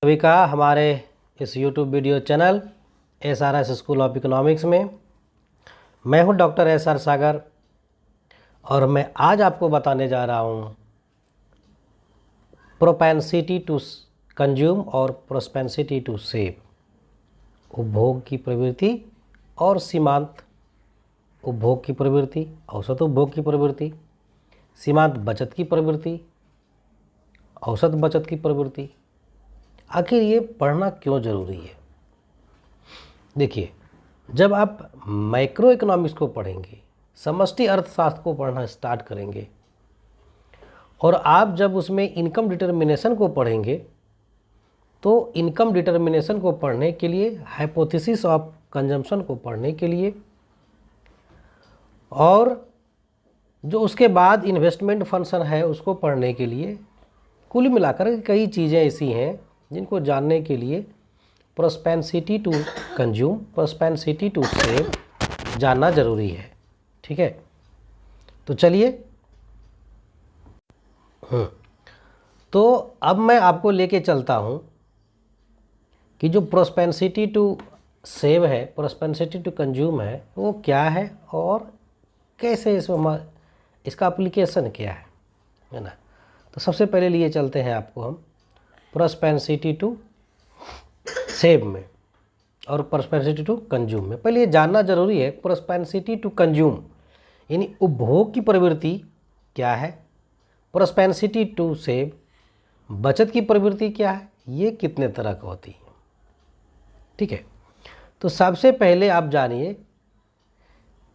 सभी का हमारे इस YouTube video channel SRS school of economics में मैं हूं डॉक्टर SR सागर और मैं आज आपको बताने जा रहा हूं प्रोपेंसिटी टू कंज्यूम और प्रोपेंसिटी टू सेव, उपभोग की प्रवृत्ति और सीमांत उपभोग की प्रवृत्ति, औसत उपभोग की प्रवृत्ति, सीमांत बचत की प्रवृत्ति, औसत बचत की प्रवृत्ति। आखिर ये पढ़ना क्यों ज़रूरी है? देखिए, जब आप माइक्रो इकोनॉमिक्स को पढ़ेंगे, समष्टि अर्थशास्त्र को पढ़ना स्टार्ट करेंगे और आप जब उसमें इनकम डिटर्मिनेशन को पढ़ेंगे तो इनकम डिटर्मिनेशन को पढ़ने के लिए, हाइपोथेसिस ऑफ कंजम्पशन को पढ़ने के लिए और जो उसके बाद इन्वेस्टमेंट फंक्शन है उसको पढ़ने के लिए, कुल मिलाकर कई चीज़ें ऐसी हैं जिनको जानने के लिए propensity to consume, propensity to save जानना ज़रूरी है। ठीक है, तो चलिए। तो अब मैं आपको लेके चलता हूँ कि जो प्रोपेंसिटी टू सेव है, प्रोपेंसिटी टू कंज्यूम है, वो क्या है और कैसे इसका एप्लीकेशन क्या है ना। तो सबसे पहले लिए चलते हैं आपको हम प्रोपेंसिटी टू सेव में और प्रोपेंसिटी टू कंज्यूम में। पहले ये जानना जरूरी है प्रोपेंसिटी टू कंज्यूम यानी उपभोग की प्रवृत्ति क्या है, प्रोपेंसिटी टू सेव बचत की प्रवृत्ति क्या है, ये कितने तरह की होती है। ठीक है, तो सबसे पहले आप जानिए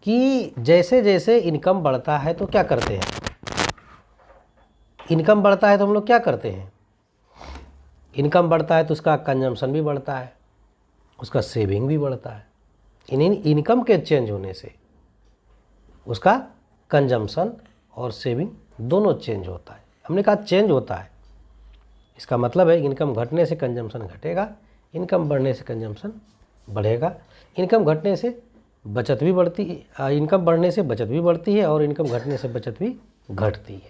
कि जैसे जैसे इनकम बढ़ता है तो क्या करते हैं, इनकम बढ़ता है तो हम लोग क्या करते हैं, इनकम बढ़ता है तो उसका कंजम्पशन भी बढ़ता है, उसका सेविंग भी बढ़ता है। इनकम के चेंज होने से उसका कंजम्पशन और सेविंग दोनों चेंज होता है। हमने कहा चेंज होता है, इसका मतलब है इनकम घटने से कंजम्पशन घटेगा, इनकम बढ़ने से कंजम्पशन बढ़ेगा, इनकम घटने से बचत भी बढ़ती है, इनकम बढ़ने से बचत भी बढ़ती है और इनकम घटने से बचत भी घटती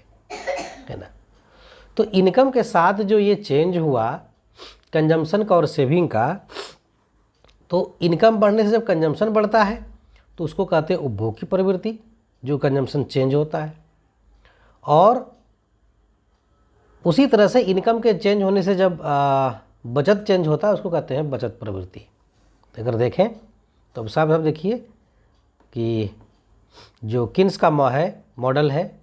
है ना। तो इनकम के साथ जो ये चेंज हुआ कंजम्पशन का और सेविंग का, तो इनकम बढ़ने से जब कंजम्पशन बढ़ता है तो उसको कहते हैं उपभोग की प्रवृत्ति, जो कंजम्पशन चेंज होता है। और उसी तरह से इनकम के चेंज होने से जब बचत चेंज होता है उसको कहते हैं बचत प्रवृत्ति। तो अगर देखें तो अब साफ देखिए कि जो किन्स का मॉडल है,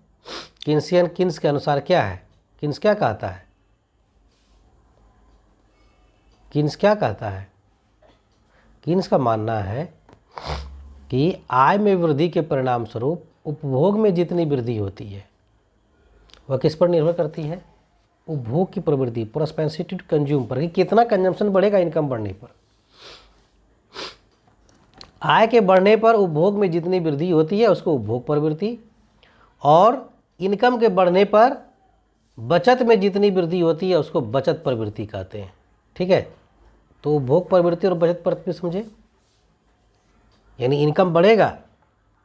किन्सियन किन्स के अनुसार क्या है, किन्स क्या कहता है, किन्स क्या कहता है, किन्स का मानना है कि आय में वृद्धि के परिणाम स्वरूप उपभोग में जितनी वृद्धि होती है वह किस पर निर्भर करती है, उपभोग की प्रवृत्ति, प्रोपेंसिटी टू कंज्यूम पर, कि कितना कंजम्पशन बढ़ेगा इनकम बढ़ने पर। आय के बढ़ने पर उपभोग में जितनी वृद्धि होती है उसको उपभोग प्रवृत्ति, और इनकम के बढ़ने पर बचत में जितनी वृद्धि होती है उसको बचत प्रवृत्ति कहते हैं। ठीक है, तो उपभोग प्रवृत्ति और बचत प्रवृत्ति समझे, यानी इनकम बढ़ेगा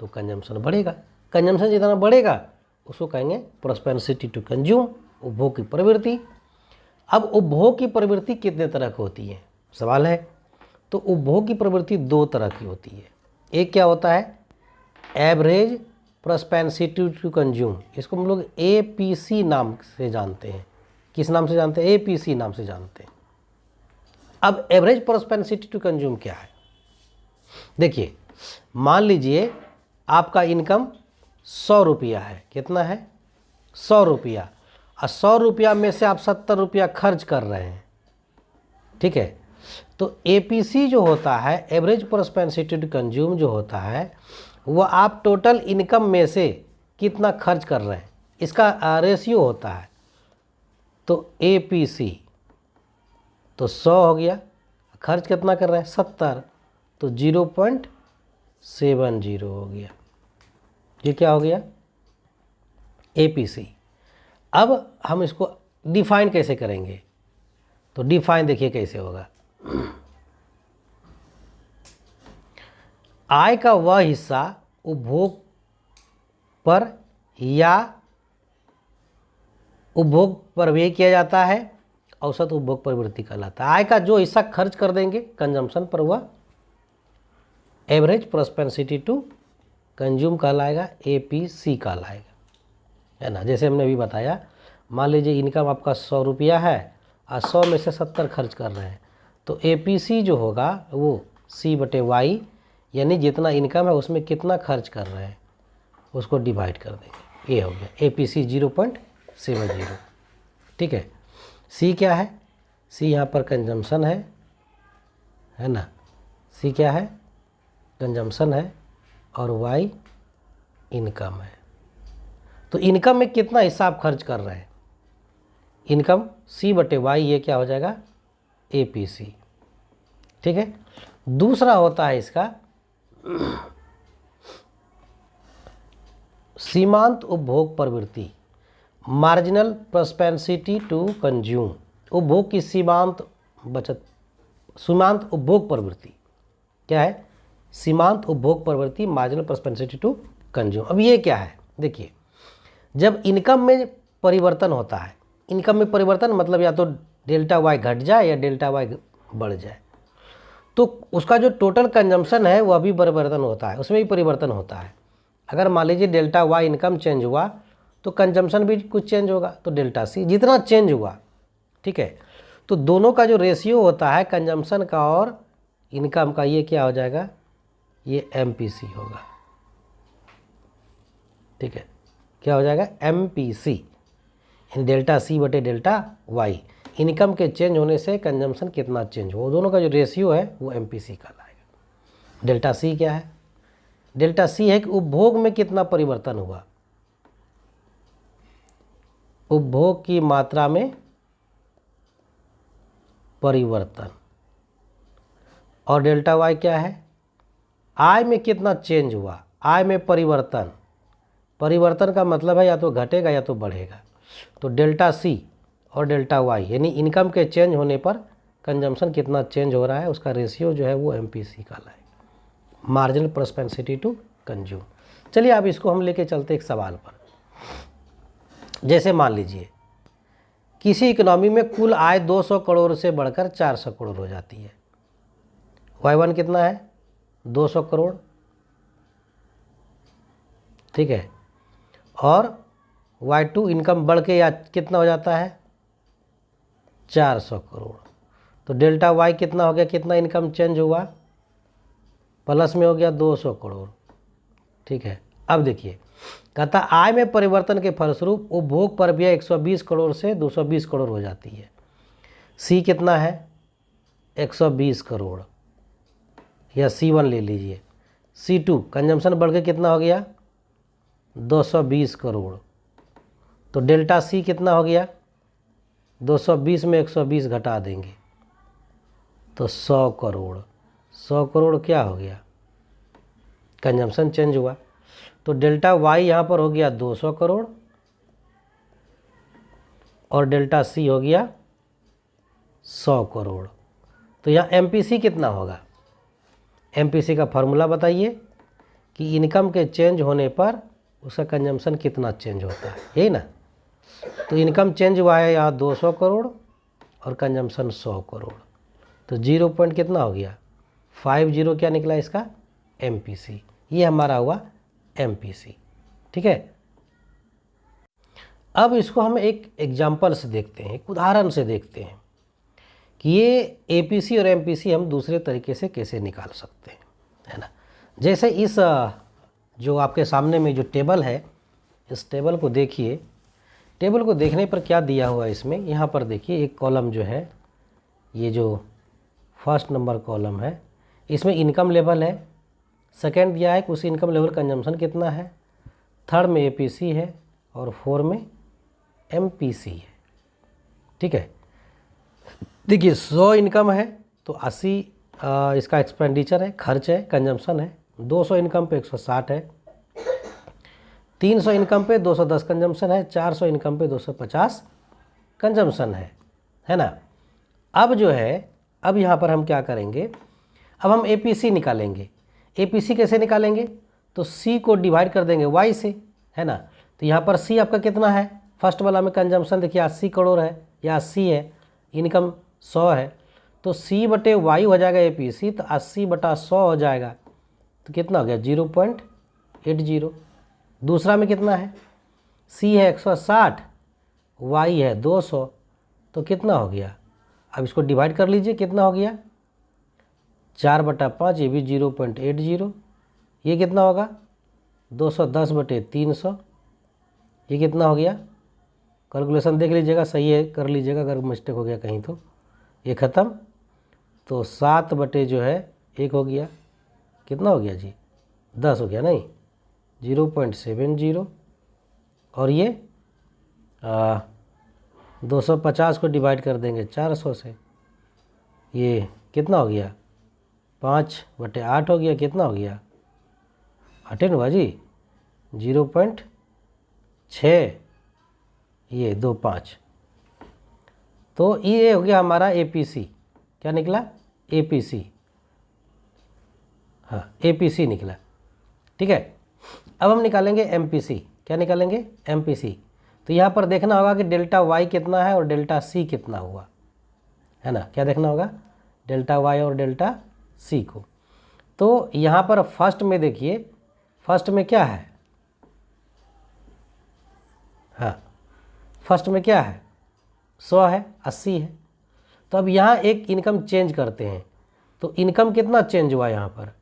तो कंजम्पशन बढ़ेगा, कंजम्पशन जितना बढ़ेगा उसको कहेंगे प्रोपेंसिटी टू कंज्यूम, उपभोग की प्रवृत्ति। अब उपभोग की प्रवृत्ति कितने तरह की होती है सवाल है। तो उपभोग की प्रवृत्ति दो तरह की होती है। एक क्या होता है, एवरेज प्रोपेंसिटी टू कंज्यूम, इसको हम लोग APC नाम से जानते हैं। किस नाम से जानते हैं? APC नाम से जानते हैं। अब एवरेज प्रोपेंसिटी टू कंज्यूम क्या है? देखिए, मान लीजिए आपका इनकम 100 रुपया है। कितना है? 100 रुपया। और 100 रुपया में से आप 70 रुपया खर्च कर रहे हैं। ठीक है, तो APC जो होता है, एवरेज प्रोपेंसिटी टू कंज्यूम जो होता है, वह आप टोटल इनकम में से कितना खर्च कर रहे हैं इसका रेशियो होता है। तो APC तो 100 हो गया, खर्च कितना कर रहे हैं 70, तो 0.70 हो गया। ये क्या हो गया? APC। अब हम इसको डिफाइन कैसे करेंगे? तो डिफाइन देखिए कैसे होगा। आय का वह हिस्सा उपभोग पर या उपभोग पर व्यय किया जाता है औसत उपभोग प्रवृत्ति कहलाता है। आय का जो हिस्सा खर्च कर देंगे कंजम्पशन पर, हुआ एवरेज प्रोस्पेंसिटी टू कंज्यूम कहलाएगा, APC कहलाएगा, है ना। जैसे हमने अभी बताया, मान लीजिए इनकम आपका 100 रुपया है और 100 में से 70 खर्च कर रहे हैं, तो APC जो होगा वो C/Y, यानी जितना इनकम है उसमें कितना खर्च कर रहे हैं उसको डिवाइड कर देंगे, ये हो गया APC 0.70। ठीक है। C क्या है? C यहाँ पर कंजम्पशन है ना। C क्या है? कंजम्पशन है, और Y इनकम है। तो इनकम में कितना हिस्सा आप खर्च कर रहे हैं, इनकम C/Y, ये क्या हो जाएगा? APC। ठीक है। दूसरा होता है इसका सीमांत उपभोग प्रवृत्ति, मार्जिनल प्रोस्पेंसिटी टू कंज्यूम। उपभोग की सीमांत उपभोग प्रवृत्ति क्या है? सीमांत उपभोग प्रवृत्ति, मार्जिनल प्रोस्पेंसिटी टू कंज्यूम। अब ये क्या है? देखिए, जब इनकम में परिवर्तन होता है, इनकम में परिवर्तन मतलब या तो ΔY घट जाए या ΔY बढ़ जाए, तो उसका जो टोटल कंजम्पशन है वह भी परिवर्तन होता है, उसमें भी परिवर्तन होता है। अगर मान लीजिए ΔY इनकम चेंज हुआ तो कंजम्पशन भी कुछ चेंज होगा, तो ΔC जितना चेंज हुआ, ठीक है, तो दोनों का जो रेशियो होता है कंजम्पशन का और इनकम का, ये क्या हो जाएगा? ये MPC होगा। ठीक है, क्या हो जाएगा? MPC, यानी ΔC/ΔY। इनकम के चेंज होने से कंजम्पशन कितना चेंज हो, दोनों का जो रेशियो है वो MPC कहलाएगा। ΔC क्या है? ΔC है कि उपभोग में कितना परिवर्तन हुआ, उपभोग की मात्रा में परिवर्तन। और ΔY क्या है? आय में कितना चेंज हुआ, आय में परिवर्तन। परिवर्तन का मतलब है या तो घटेगा या तो बढ़ेगा। तो ΔC और ΔY यानी इनकम के चेंज होने पर कंजम्पशन कितना चेंज हो रहा है, उसका रेशियो जो है वो MPC कहलाएगा, मार्जिनल प्रोस्पेंसिटी टू कंज्यूम। चलिए अब इसको हम लेके चलते एक सवाल पर। जैसे मान लीजिए किसी इकोनॉमी में कुल आय 200 करोड़ से बढ़कर 400 करोड़ हो जाती है। Y1 कितना है? 200 करोड़। ठीक है। और Y2 इनकम बढ़ के या कितना हो जाता है? 400 करोड़। तो ΔY कितना हो गया, कितना इनकम चेंज हुआ? प्लस में हो गया 200 करोड़। ठीक है। अब देखिए, कहता आय में परिवर्तन के फलस्वरूप उपभोग पर व्यय 120 करोड़ से 220 करोड़ हो जाती है। C कितना है? 120 करोड़, या C1 ले लीजिए। C2 कंजम्पशन बढ़ के कितना हो गया? 220 करोड़। तो ΔC कितना हो गया? 220 में 120 घटा देंगे तो 100 करोड़। 100 करोड़ क्या हो गया? कंजम्पशन चेंज हुआ। तो ΔY यहाँ पर हो गया 200 करोड़ और ΔC हो गया 100 करोड़। तो यहाँ MPC कितना होगा? MPC का फॉर्मूला बताइए कि इनकम के चेंज होने पर उसका कंजम्पशन कितना चेंज होता है, यही ना। तो इनकम चेंज हुआ है यहाँ 200 करोड़ और कंजम्पशन 100 करोड़, तो 0 पॉइंट कितना हो गया? 50 क्या निकला इसका? MPC। ये हमारा हुआ MPC। ठीक है। अब इसको हम एक एग्जाम्पल से देखते हैं, एक उदाहरण से देखते हैं कि ये APC और MPC हम दूसरे तरीके से कैसे निकाल सकते हैं, है ना। जैसे इस जो आपके सामने में जो टेबल है, इस टेबल को देखिए। टेबल को देखने पर क्या दिया हुआ है इसमें, यहाँ पर देखिए एक कॉलम जो है, ये जो फर्स्ट नंबर कॉलम है, इसमें इनकम लेवल है। सेकंड दिया है कि उस इनकम लेवल कंजम्पशन कितना है। थर्ड में APC है और 4 में MPC है। ठीक है। देखिए 100 इनकम है तो 80 इसका एक्सपेंडिचर है, खर्च है, कंजम्पशन है। 200 इनकम पे 160 है। 300 इनकम पे 210 कंजम्पशन है। 400 इनकम पे 250 कंजम्पशन है ना। अब जो है, अब यहाँ पर हम क्या करेंगे, अब हम APC निकालेंगे। APC कैसे निकालेंगे? तो C को डिवाइड कर देंगे Y से, है ना। तो यहाँ पर C आपका कितना है? फर्स्ट वाला में कंजम्पशन देखिए 80 करोड़ है या 80 है, इनकम 100 है तो C/Y हो जाएगा APC, तो 80/100 हो जाएगा, तो कितना हो गया 0.80। दूसरा में कितना है, C है 160, Y है 200, तो कितना हो गया, अब इसको डिवाइड कर लीजिए, कितना हो गया 4/5, ये भी 0.80, ये कितना होगा 210/300, ये कितना हो गया, कैलकुलेशन देख लीजिएगा, सही है कर लीजिएगा, अगर मिस्टेक हो गया कहीं तो ये ख़त्म, तो 7/1 हो गया, कितना हो गया जी 10 हो गया, नहीं 0.70, और ये 250 को डिवाइड कर देंगे 400 से, ये कितना हो गया 5/8 हो गया, कितना हो गया 8 हुआ जी 0.6, ये 25, तो ये हो गया हमारा APC, क्या निकला APC, हाँ APC निकला। ठीक है, अब हम निकालेंगे MPC, क्या निकालेंगे MPC, तो यहाँ पर देखना होगा कि डेल्टा Y कितना है और डेल्टा C कितना हुआ है ना, क्या देखना होगा डेल्टा Y और डेल्टा C को। तो यहाँ पर फर्स्ट में देखिए, फर्स्ट में क्या है, हाँ फर्स्ट में क्या है 100 है, 80 है, तो अब यहाँ एक इनकम चेंज करते हैं, तो इनकम कितना चेंज हुआ, यहाँ पर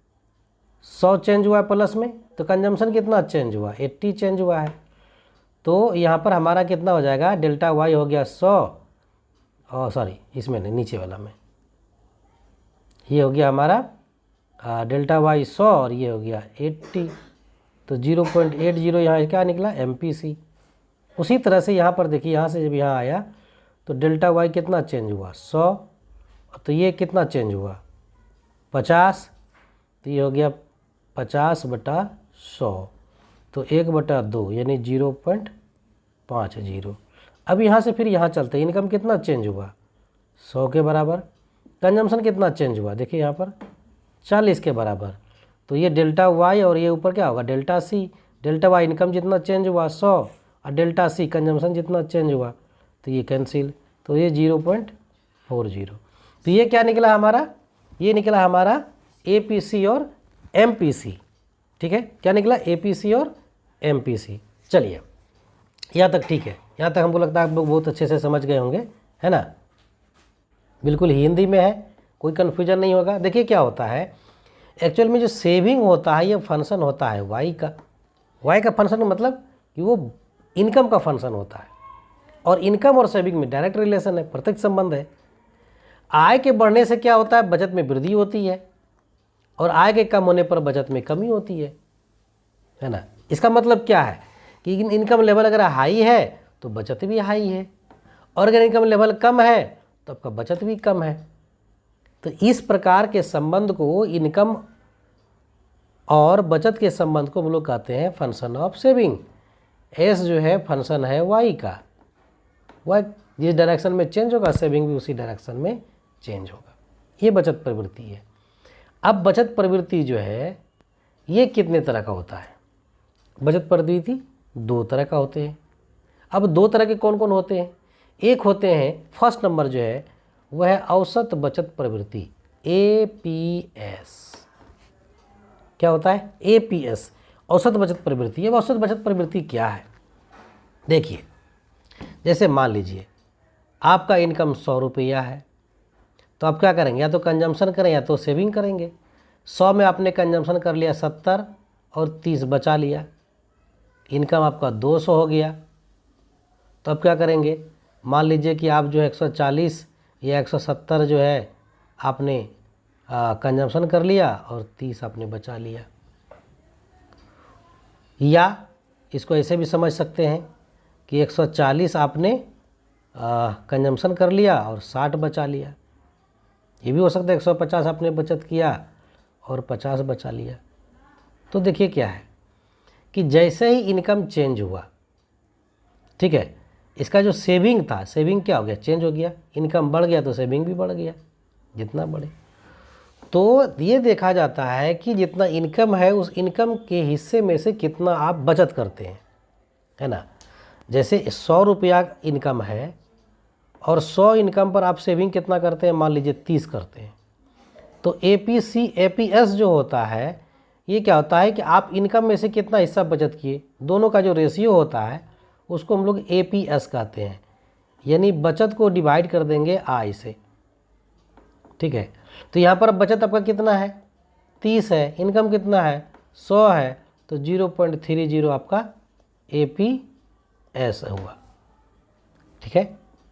100 चेंज हुआ प्लस में, तो कंजम्पशन कितना चेंज हुआ 80 चेंज हुआ है, तो यहाँ पर हमारा कितना हो जाएगा डेल्टा Y हो गया 100, और सॉरी इसमें नहीं नीचे वाला में, ये हो गया हमारा डेल्टा Y 100 और ये हो गया 80, तो 0.80 यहाँ क्या निकला MPC। उसी तरह से यहाँ पर देखिए, यहाँ से जब यहाँ आया तो डेल्टा Y कितना चेंज हुआ 100, तो ये कितना चेंज हुआ 50, तो ये हो गया 50/100, तो 1/2 यानी 0.50। अब यहाँ से फिर यहाँ चलते हैं, इनकम कितना चेंज हुआ 100 के बराबर, कंजम्पशन कितना चेंज हुआ देखिए यहाँ पर 40 के बराबर, तो ये डेल्टा Y और ये ऊपर क्या होगा delta C, delta Y income जितना चेंज हुआ 100 और डेल्टा C कंजम्पशन जितना चेंज हुआ, तो ये कैंसिल, तो ये 0.40, तो ये क्या निकला हमारा, ये निकला हमारा APC और MPC। ठीक है, क्या निकला APC और MPC। चलिए यहाँ तक ठीक है, यहाँ तक हमको लगता है आप लोग बहुत अच्छे से समझ गए होंगे, है ना, बिल्कुल हिंदी में है, कोई कन्फ्यूजन नहीं होगा। देखिए क्या होता है, एक्चुअल में जो सेविंग होता है ये फंक्शन होता है Y का, Y का फंक्शन मतलब कि वो इनकम का फंक्शन होता है, और इनकम और सेविंग में डायरेक्ट रिलेशन है, प्रत्यक्ष संबंध है। आय के बढ़ने से क्या होता है, बचत में वृद्धि होती है, और आय के कम होने पर बचत में कमी होती है ना। इसका मतलब क्या है कि इनकम लेवल अगर हाई है तो बचत भी हाई है, और अगर इनकम लेवल कम है तो आपका बचत भी कम है। तो इस प्रकार के संबंध को, इनकम और बचत के संबंध को हम लोग कहते हैं फंक्शन ऑफ सेविंग। एस जो है फंक्शन है Y का, Y जिस डायरेक्शन में चेंज होगा सेविंग भी उसी डायरेक्शन में चेंज होगा, ये बचत प्रवृत्ति है। अब बचत प्रवृत्ति जो है ये कितने तरह का होता है, बचत प्रवृत्ति 2 तरह का होते हैं। अब 2 तरह के कौन कौन होते हैं, एक होते हैं फर्स्ट नंबर जो है वह है औसत बचत प्रवृत्ति APS। क्या होता है APS, औसत बचत प्रवृत्ति। अब औसत बचत प्रवृत्ति क्या है, देखिए जैसे मान लीजिए आपका इनकम 100 रुपया है, तो आप क्या करेंगे, या तो कंजम्पशन करें या तो सेविंग करेंगे। 100 में आपने कंजम्पशन कर लिया 70 और 30 बचा लिया, इनकम आपका 200 हो गया। तो अब क्या करेंगे, मान लीजिए कि आप जो है 140 या 170 जो है आपने कंजम्पशन कर लिया और 30 आपने बचा लिया। या इसको ऐसे भी समझ सकते हैं कि 140 आपने कंजम्पशन कर लिया और 60 बचा लिया। ये भी हो सकता है 150 आपने बचत किया और 50 बचा लिया। तो देखिए क्या है कि जैसे ही इनकम चेंज हुआ, ठीक है, इसका जो सेविंग था, सेविंग क्या हो गया, चेंज हो गया, इनकम बढ़ गया तो सेविंग भी बढ़ गया, जितना बढ़े। तो ये देखा जाता है कि जितना इनकम है उस इनकम के हिस्से में से कितना आप बचत करते हैं, है ना। जैसे 100 रुपया इनकम है और 100 इनकम पर आप सेविंग कितना करते हैं, मान लीजिए 30 करते हैं। तो एपीएस जो होता है ये क्या होता है कि आप इनकम में से कितना हिस्सा बचत किए, दोनों का जो रेशियो होता है उसको हम लोग एपीएस कहते हैं। यानी बचत को डिवाइड कर देंगे आय से, ठीक है। तो यहाँ पर बचत आपका कितना है, 30 है, इनकम कितना है, 100 है, तो 0.30 आपका एपीएस हुआ, ठीक है।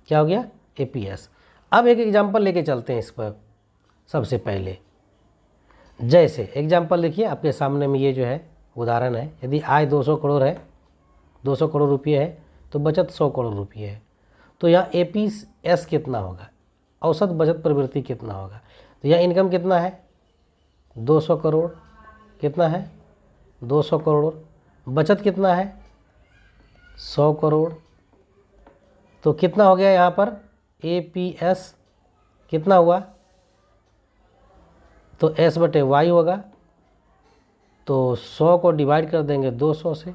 क्या हो गया, एपीएस। अब एक एग्जांपल लेके चलते हैं इस पर। सबसे पहले जैसे एग्जांपल देखिए आपके सामने में, ये जो है उदाहरण है। यदि आय 200 करोड़ है, 200 करोड़ रुपये है, तो बचत 100 करोड़ रुपये है। तो यहाँ एपीएस कितना होगा, औसत बचत प्रवृत्ति कितना होगा। तो यहाँ इनकम कितना है, 200 करोड़, कितना है 200 करोड़, बचत कितना है 100 करोड़। तो कितना हो गया यहाँ पर एपीएस कितना हुआ, तो एस बटे वाई होगा। तो 100 को डिवाइड कर देंगे 200 से,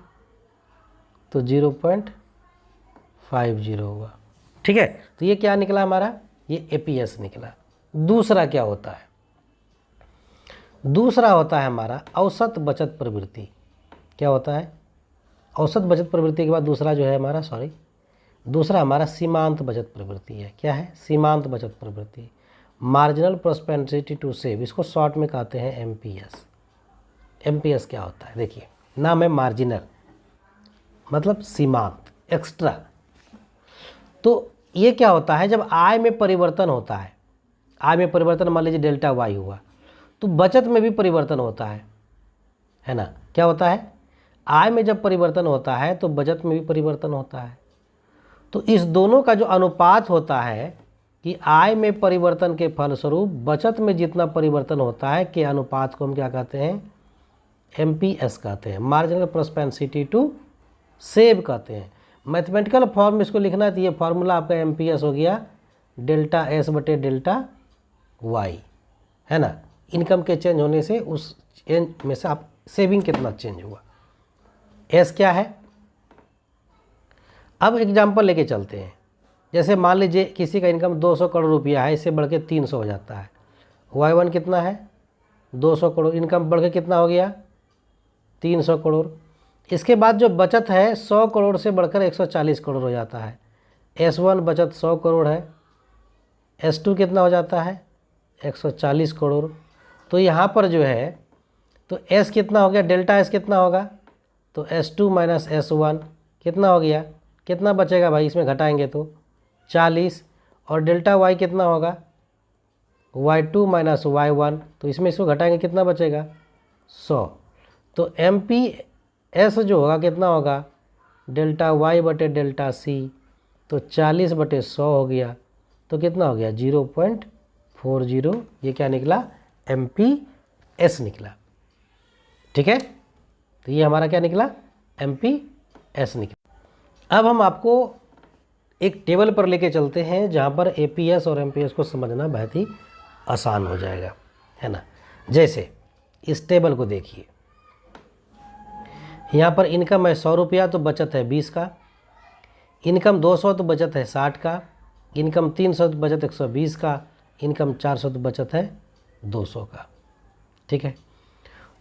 तो 0.50 हुआ, ठीक है। तो ये क्या निकला हमारा, ये एपीएस निकला। दूसरा क्या होता है, दूसरा होता है हमारा औसत बचत प्रवृत्ति। क्या होता है, औसत बचत प्रवृत्ति के बाद दूसरा जो है हमारा, दूसरा हमारा सीमांत बचत प्रवृत्ति है। क्या है, सीमांत बचत प्रवृत्ति, मार्जिनल प्रोस्पेरिटी टू सेव, इसको शॉर्ट में कहते हैं एमपीएस। एमपीएस क्या होता है, देखिए नाम है मार्जिनल, मतलब सीमांत, एक्स्ट्रा। तो ये क्या होता है, जब आय में परिवर्तन होता है, आय में परिवर्तन मान लीजिए डेल्टा वाई हुआ, तो बचत में भी परिवर्तन होता है ना। क्या होता है, आय में जब परिवर्तन होता है तो बचत में भी परिवर्तन होता है। तो इस दोनों का जो अनुपात होता है कि आय में परिवर्तन के फलस्वरूप बचत में जितना परिवर्तन होता है के अनुपात को हम क्या कहते हैं, एमपीएस कहते हैं, मार्जिनल प्रोस्पेरिटी टू सेव कहते हैं। मैथमेटिकल फॉर्म में इसको लिखना है तो ये फार्मूला आपका एमपीएस हो गया डेल्टा एस बटे डेल्टा वाई, है ना। इनकम के चेंज होने से उस चेंज में से आप सेविंग कितना चेंज हुआ, एस क्या है। अब एग्जांपल लेके चलते हैं। जैसे मान लीजिए किसी का इनकम 200 करोड़ रुपया है, इससे बढ़ के 300 हो जाता है। Y1 कितना है 200 करोड़, इनकम बढ़ के कितना हो गया 300 करोड़। इसके बाद जो बचत है 100 करोड़ से बढ़कर 140 करोड़ हो जाता है। S1 बचत 100 करोड़ है, S2 कितना हो जाता है 140 करोड़। तो यहाँ पर जो है तो S कितना हो गया, डेल्टा S कितना होगा, तो S2 माइनस S1 कितना हो गया, कितना बचेगा भाई, इसमें घटाएंगे तो 40, और डेल्टा Y कितना होगा Y2 माइनस Y1, तो इसमें इसको घटाएंगे कितना बचेगा 100। तो MPS जो होगा कितना होगा, डेल्टा Y बटे डेल्टा C, तो 40 बटे 100 हो गया, तो कितना हो गया 0.40। ये क्या निकला, MPS निकला, ठीक है। तो ये हमारा क्या निकला, MPS निकला। अब हम आपको एक टेबल पर लेके चलते हैं जहाँ पर APS और MPS को समझना बहुत ही आसान हो जाएगा, है ना। जैसे इस टेबल को देखिए, यहाँ पर इनकम है 100 रुपया तो बचत है 20 का, इनकम 200 तो बचत है 60 का, इनकम 300 तो बचत 120 का, इनकम 400 तो बचत है 200 का, ठीक है।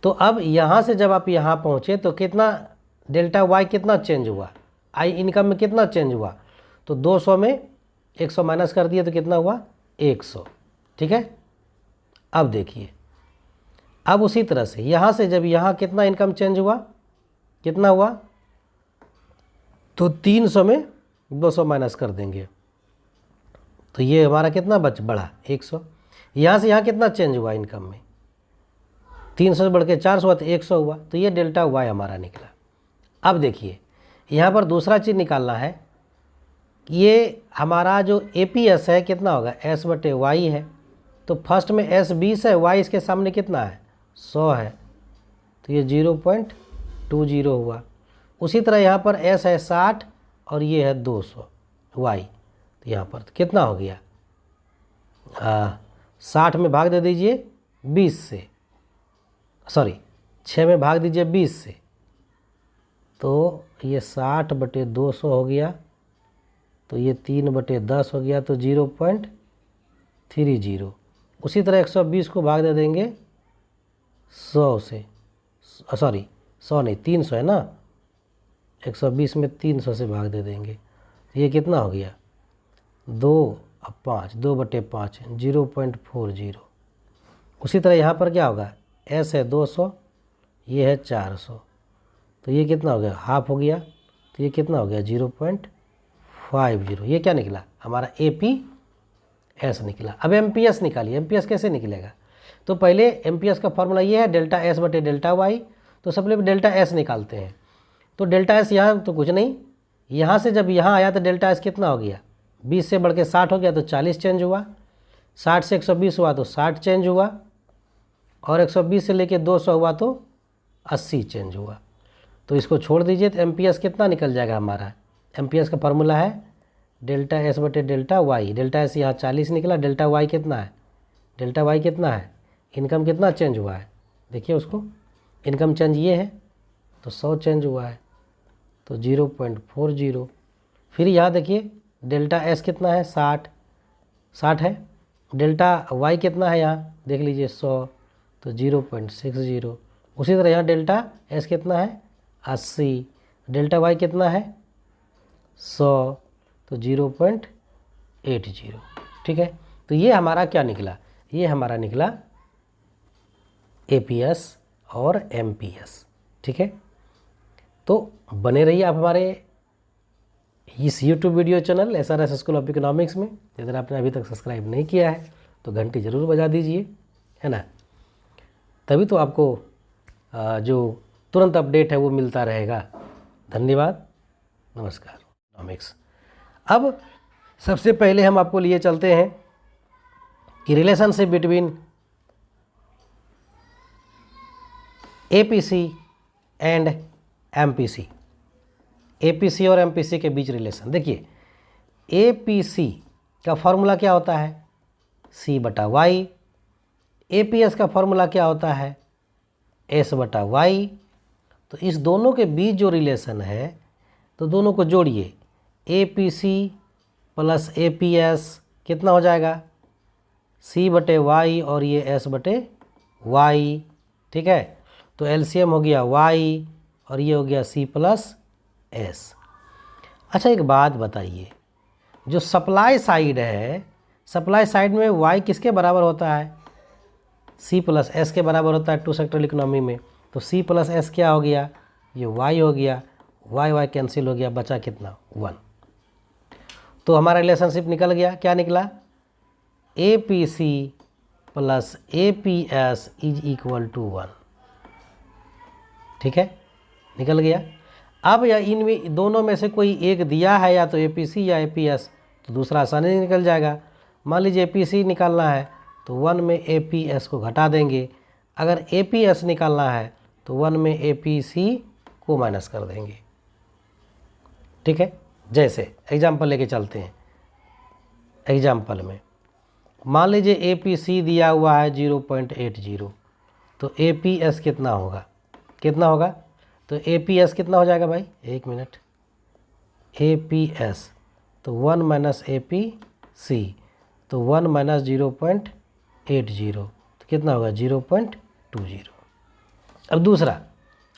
तो अब यहाँ से जब आप यहाँ पहुँचे तो कितना डेल्टा वाई कितना चेंज हुआ, आई इनकम में कितना चेंज हुआ, तो 200 में 100 माइनस कर दिए तो कितना हुआ 100, ठीक है। अब देखिए, अब उसी तरह से यहाँ से जब यहाँ कितना इनकम चेंज हुआ, कितना हुआ, तो 300 में 200 माइनस कर देंगे तो ये हमारा कितना बढ़ा 100। यहाँ से यहाँ कितना चेंज हुआ इनकम में, 300 से बढ़ के 400 हुआ तो 100 हुआ, तो ये डेल्टा वाई हमारा निकला। अब देखिए यहाँ पर दूसरा चीज़ निकालना है, ये हमारा जो APS है कितना होगा S बटे वाई है। तो फर्स्ट में S 20 है, Y इसके सामने कितना है 100 है, तो ये 0.20 हुआ। उसी तरह यहाँ पर S है 60 और ये है 200 Y, तो यहाँ पर तो कितना हो गया 60 में भाग दे दीजिए 20 से, सॉरी 6 में भाग दीजिए 20 से, तो ये 60 बटे 200 हो गया, तो ये 3/10 हो गया, तो 0.30। उसी तरह 120 को भाग दे देंगे 100 से, सॉरी 100 नहीं 300 है ना, 120 में 300 से भाग दे देंगे, तो ये कितना हो गया 2/5, 2/5 0.40। उसी तरह यहाँ पर क्या होगा, S है 200, ये है 400, तो ये कितना हो गया, हाफ हो गया, तो ये कितना हो गया 0.50। ये क्या निकला हमारा APS निकला। अब MPS निकालिए। MPS कैसे निकलेगा, तो पहले MPS का फॉर्मूला ये है डेल्टा S बटे डेल्टा वाई, तो सबसे पहले डेल्टा S निकालते हैं। तो डेल्टा S यहाँ तो कुछ नहीं, यहाँ से जब यहाँ आया तो डेल्टा S कितना हो गया, 20 से बढ़ के 60 हो गया, तो 40 चेंज हुआ, 60 से 120 हुआ तो 60 चेंज हुआ, और 120 से लेके 200 हुआ तो 80 चेंज हुआ। तो इसको छोड़ दीजिए, तो MPS कितना निकल जाएगा हमारा। MPS का फार्मूला है डेल्टा S बटे डेल्टा वाई। डेल्टा S यहाँ 40 निकला, डेल्टा वाई कितना है, डेल्टा वाई कितना है, इनकम कितना चेंज हुआ है, देखिए उसको, इनकम चेंज ये है तो 100 चेंज हुआ है, तो 0.40। फिर यहाँ देखिए डेल्टा S कितना है, 60 है, डेल्टा वाई कितना है यहाँ देख लीजिए 100, तो 0.60। उसी तरह यहाँ डेल्टा S कितना है 80, डेल्टा वाई कितना है 100, तो 0.80। ठीक है, तो ये हमारा क्या निकला, ये हमारा निकला APS और MPS। ठीक है, तो बने रहिए आप हमारे इस YouTube video channel SRS school of economics में। अगर आपने अभी तक सब्सक्राइब नहीं किया है तो घंटी ज़रूर बजा दीजिए, है ना, तभी तो आपको जो तुरंत अपडेट है वो मिलता रहेगा। धन्यवाद, नमस्कार। इकोनॉमिक्स, अब सबसे पहले हम आपको लिए चलते हैं कि relationship between APC and MPC। APC और MPC के बीच रिलेशन देखिए, APC का फॉर्मूला क्या होता है C/Y, APS का फॉर्मूला क्या होता है S/Y। तो इस दोनों के बीच जो रिलेशन है, तो दोनों को जोड़िए, APC प्लस APS कितना हो जाएगा C/Y और ये S/Y। ठीक है, तो LCM हो गया Y और ये हो गया C प्लस S। अच्छा एक बात बताइए, जो सप्लाई साइड है, सप्लाई साइड में Y किसके बराबर होता है, C प्लस S के बराबर होता है टू सेक्टरल इकोनॉमी में। तो C प्लस S क्या हो गया, ये Y हो गया, Y कैंसिल हो गया, बचा कितना 1। तो हमारा रिलेशनशिप निकल गया, क्या निकला APC plus APS is equal to 1। ठीक है, निकल गया। अब या इन दोनों में से कोई एक दिया है, या तो APC या APS, तो दूसरा आसानी से निकल जाएगा। मान लीजिए APC निकालना है तो 1 में APS को घटा देंगे, अगर APS निकालना है तो 1 में APC को माइनस कर देंगे। ठीक है, जैसे एग्जाम्पल लेके चलते हैं। एग्जाम्पल में मान लीजिए APC दिया हुआ है 0.80, तो APS कितना होगा, कितना होगा, तो APS कितना हो जाएगा भाई, एक मिनट, APS तो 1 माइनस APC, तो 1 माइनस 0.80, तो कितना होगा 0.20। अब दूसरा,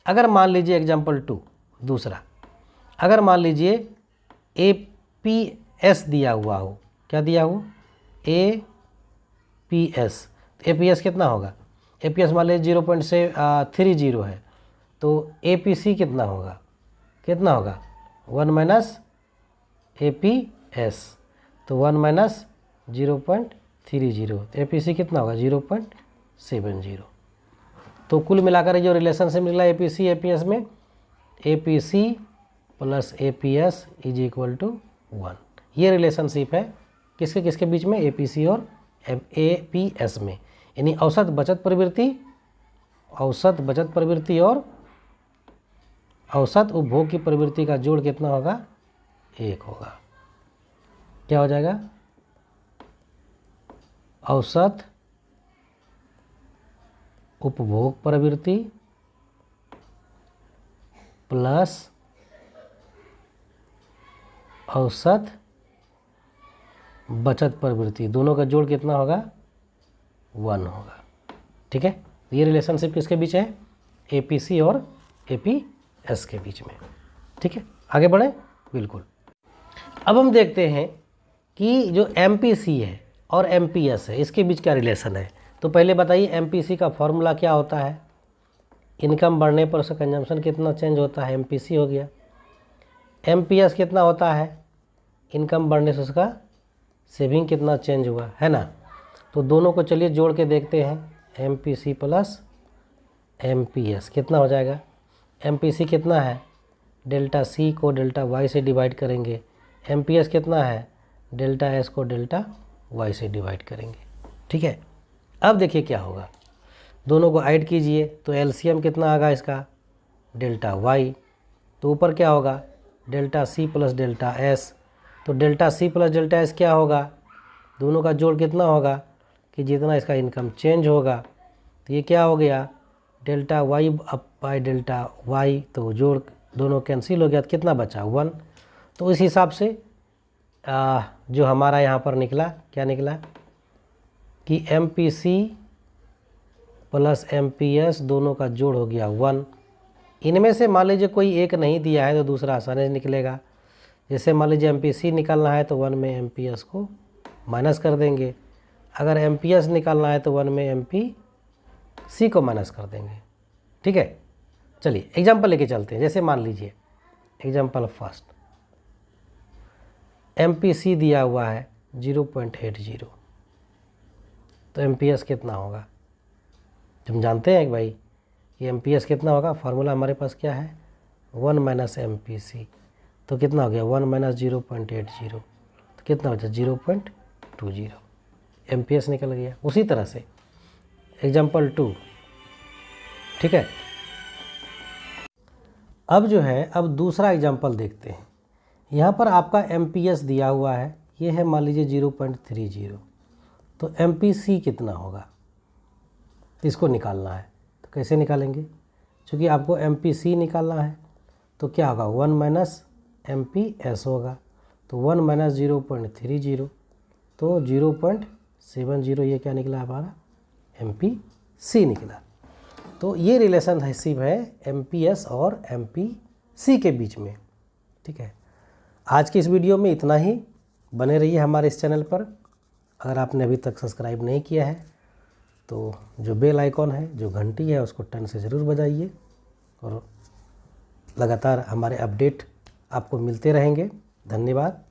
अगर मान लीजिए एग्जाम्पल 2, दूसरा अगर मान लीजिए APS दिया हुआ हो, क्या दिया हो APS, तो APS कितना होगा, APS मान लीजिए 0.30 है, तो APC कितना होगा, कितना होगा 1 माइनस APS, तो 1 माइनस 0.30, तो APC कितना होगा 0.70। तो कुल मिलाकर जो रिलेशनशिप मिला APC APS में, APC plus APS is equal to 1। ये रिलेशनशिप है किसके किसके बीच में, APC और APS में, यानी औसत बचत प्रवृत्ति, औसत बचत प्रवृत्ति और औसत उपभोग की प्रवृत्ति का जोड़ कितना होगा, 1 होगा। क्या हो जाएगा, औसत उपभोग प्रवृत्ति प्लस औसत बचत प्रवृत्ति, दोनों का जोड़ कितना होगा? 1 होगा। ठीक है, ये रिलेशनशिप किसके बीच है? एपीसी और एपीएस के बीच में। ठीक है, आगे बढ़ें। बिल्कुल। अब हम देखते हैं कि जो एमपीसी है और एमपीएस है इसके बीच क्या रिलेशन है। तो पहले बताइए एमपीसी का फॉर्मूला क्या होता है? इनकम बढ़ने पर उसका कंजम्पशन कितना चेंज होता है, एमपीसी हो गया। एमपीएस कितना होता है? इनकम बढ़ने से उसका सेविंग कितना चेंज हुआ, है ना। तो दोनों को चलिए जोड़ के देखते हैं, एमपीसी प्लस एमपीएस कितना हो जाएगा? एमपीसी कितना है? डेल्टा सी को डेल्टा वाई से डिवाइड करेंगे। एमपीएस कितना है? डेल्टा एस को डेल्टा वाई से डिवाइड करेंगे। ठीक है, अब देखिए क्या होगा, दोनों को ऐड कीजिए तो एलसीएम कितना आएगा इसका? Delta Y. तो ऊपर क्या होगा? Delta C plus delta S. तो delta C plus delta S क्या होगा? दोनों का जोड़ कितना होगा कि जितना इसका इनकम चेंज होगा। तो ये क्या हो गया? Delta Y up by delta Y. तो जोड़ दोनों कैंसिल हो गया तो कितना बचा? 1। तो इस हिसाब से जो हमारा यहाँ पर निकला, क्या निकला कि एमपीसी प्लस एमपीएस दोनों का जोड़ हो गया 1। इनमें से मान लीजिए कोई एक नहीं दिया है तो दूसरा आसानी से निकलेगा। जैसे मान लीजिए एमपीसी निकालना है तो 1 में एमपीएस को माइनस कर देंगे, अगर एमपीएस निकालना है तो 1 में एमपीसी को माइनस कर देंगे। ठीक है, चलिए एग्जाम्पल लेके चलते हैं। जैसे मान लीजिए एग्जाम्पल फर्स्ट, एमपीसी दिया हुआ है 0.80, तो एमपीएस कितना होगा? हम जानते हैं कि भाई ये एमपीएस कितना होगा, फार्मूला हमारे पास क्या है? 1 माइनस एमपीसी। तो कितना हो गया? 1 माइनस 0.80, तो कितना हो जाए? 0.20। एमपीएस निकल गया। उसी तरह से एग्जाम्पल 2। ठीक है, अब जो है अब दूसरा एग्जाम्पल देखते हैं। यहाँ पर आपका एमपीएस दिया हुआ है, ये है मान लीजिए 0.30, तो एमपीसी कितना होगा इसको निकालना है। तो कैसे निकालेंगे? क्योंकि आपको एमपीसी निकालना है तो क्या होगा? 1 माइनस एमपीएस होगा। तो 1 माइनस 0.30 तो 0.70, ये क्या निकला हमारा? एमपीसी निकला। तो ये रिलेशनशिप है एमपीएस और एमपीसी के बीच में। ठीक है, आज की इस वीडियो में इतना ही। बने रहिए हमारे इस चैनल पर। अगर आपने अभी तक सब्सक्राइब नहीं किया है तो जो बेल आइकॉन है, जो घंटी है, उसको टन से ज़रूर बजाइए और लगातार हमारे अपडेट आपको मिलते रहेंगे। धन्यवाद।